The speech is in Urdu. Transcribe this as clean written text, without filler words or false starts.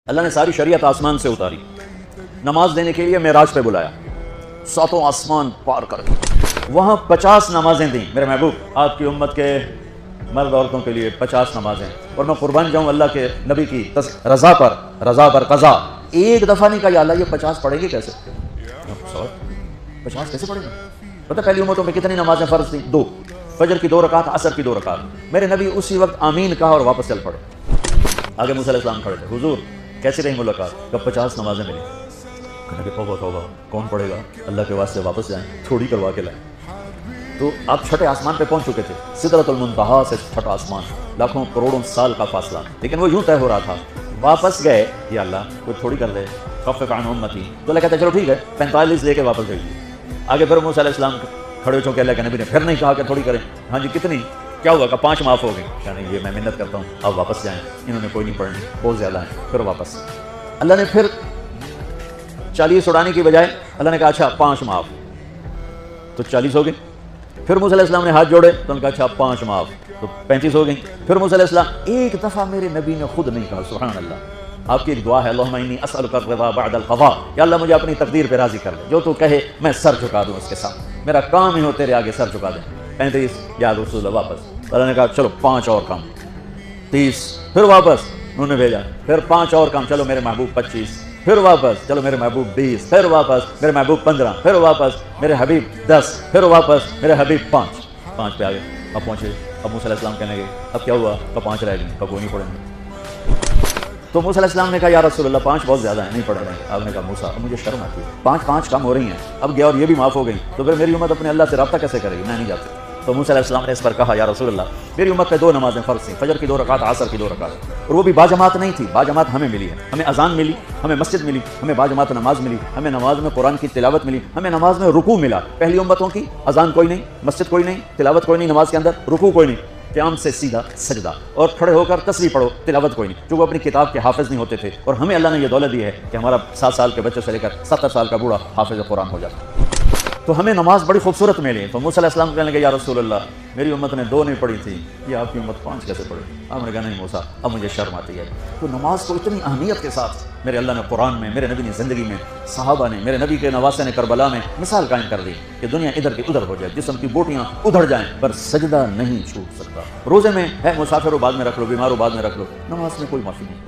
اللہ نے ساری شریعت آسمان سے اتاری، نماز دینے کے لیے معراج پہ بلایا، ساتوں آسمان پار کر کے وہاں 50 نمازیں دیں میرے محبوب، آپ کی امت کے مرد عورتوں کے لیے 50 نمازیں، اور میں قربان جاؤں اللہ کے نبی کی رضا پر قضا، ایک دفعہ نہیں کہا یا اللہ یہ 50 پڑھیں گے کیسے؟ 50 کیسے پڑھیں گے؟ پتہ پہلی امتوں میں کتنی نمازیں فرض تھیں؟ 2، فجر کی 2 رکعت، عصر کی 2 رکعت۔ میرے نبی اسی وقت آمین کہا اور واپس چل پڑے۔ آگے موسیٰ علیہ السلام کھڑے تھے، حضور کیسی رہی ملاقات؟ کب 50 نمازیں ملی؟ کہا کہ توبہ کون پڑھے گا، اللہ کے واسطے واپس جائیں، تھوڑی کروا کے لائیں۔ تو آپ چھٹے آسمان پہ پہنچ چکے تھے، سدرۃ المنتہا سے چھٹا آسمان، لاکھوں کروڑوں سال کا فاصلہ، لیکن وہ یوں طے ہو رہا تھا۔ واپس گئے، یا اللہ کوئی تھوڑی کر دے، خفف عن امتی، تو اللہ کہتا ہے چلو ٹھیک ہے 45 لے کے واپس بھیجیے۔ آگے پھر موسیٰ علیہ السلام کھڑے ہو چونکہ اللہ کے نبی نے پھر نہیں کہا کہ تھوڑی کریں، ہاں جی کتنی، کیا ہوا کہ 5 معاف ہو گئی، کہا نہیں یہ میں محنت کرتا ہوں، آپ واپس جائیں، انہوں نے کوئی نہیں پڑھنی، بہت زیادہ ہے، پھر واپس۔ اللہ نے پھر 40 اڑانے کی بجائے اللہ نے کہا اچھا 5 معاف، تو 40 ہو گئی۔ پھر موسیٰ علیہ السلام نے ہاتھ جوڑے تو ان کا اچھا 5 معاف، تو 35 ہو گئی۔ پھر موسیٰ علیہ السلام ایک دفعہ میرے نبی نے خود نہیں کہا، سبحان اللہ، آپ کی ایک دعا ہے اللہم انی اسألک الرضا بعد القضاء، یا اللہ مجھے اپنی تقدیر پہ راضی کر لے، جو تو کہے میں سر جھکا دوں اس کے ساتھ، میرا کام ہی ہو تیرے آگے سر جھکا دیں۔ 35 یا رسول اللہ واپس، اللہ نے کہا چلو 5 اور کام، 30، پھر واپس انہوں نے بھیجا، پھر 5 اور کام، چلو میرے محبوب 25، پھر واپس چلو میرے محبوب 20، پھر واپس میرے محبوب 15، پھر واپس میرے حبیب 10، پھر واپس میرے حبیب 5 پہ آ گئے۔ اب پہنچے، اب موسیٰ علیہ السلام کہنے لگے اب کیا ہوا؟ کہ 5 رہ گئے، کب وہ نہیں پڑھیں گے؟ تو موسیٰ علیہ السلام نے کہا یا رسول اللہ 5 بہت زیادہ ہیں، نہیں پڑھ رہے ہیں۔ آپ نے کہا موسیٰ اب مجھے شرم آتی ہے، 5 کم ہو رہی ہیں، اب گیا اور یہ بھی معاف ہو گئی، تو پھر میری امت اپنے اللہ سے رابطہ کیسے کرے گی؟ میں نہیں جاتی۔ تو موسیٰ علیہ السلام نے اس پر کہا یا رسول اللہ میری امت پہ 2 نمازیں فرض تھیں، فجر کی 2 رکعت، عصر کی 2 رکعت، اور وہ بھی باجماعت نہیں تھی، باجماعت ہمیں ملی ہے، ہمیں اذان ملی، ہمیں مسجد ملی، ہمیں باجماعت نماز ملی، ہمیں نماز میں قرآن کی تلاوت ملی، ہمیں نماز میں رکوع ملا۔ پہلی امتوں کی اذان کوئی نہیں، مسجد کوئی نہیں، تلاوت کوئی نہیں، نماز کے اندر رکوع کوئی نہیں، قیام سے سیدھا سجدہ، اور کھڑے ہو کر تسبیح پڑھو، تلاوت کوئی نہیں، جو وہ اپنی کتاب کے حافظ نہیں ہوتے تھے، اور ہمیں اللہ نے یہ دولت دی ہے کہ ہمارا 7 سال کے بچے سے لے کر 70 سال کا بوڑھا حافظ قرآن ہو جاتا۔ تو ہمیں نماز بڑی خوبصورت ملی۔ تو موسیٰ علیہ السلام کہنے لگے یا رسول اللہ میری امت نے 2 نہیں پڑھی تھی، یہ آپ کی امت 5 کیسے پڑھی؟ آپ نے کہا نہیں موسیٰ اب مجھے شرم آتی ہے۔ تو نماز کو اتنی اہمیت کے ساتھ میرے اللہ نے قرآن میں، میرے نبی نے زندگی میں، صحابہ نے، میرے نبی کے نواسے نے کربلا میں مثال قائم کر دی کہ دنیا ادھر کی ادھر ہو جائے، جسم کی بوٹیاں ادھر جائیں پر سجدہ نہیں چھوٹ سکتا۔ روزے میں ہے مسافر ہو بعد میں رکھ لو، بیمار ہو بعد میں رکھ لو، نماز میں کوئی معافی نہیں۔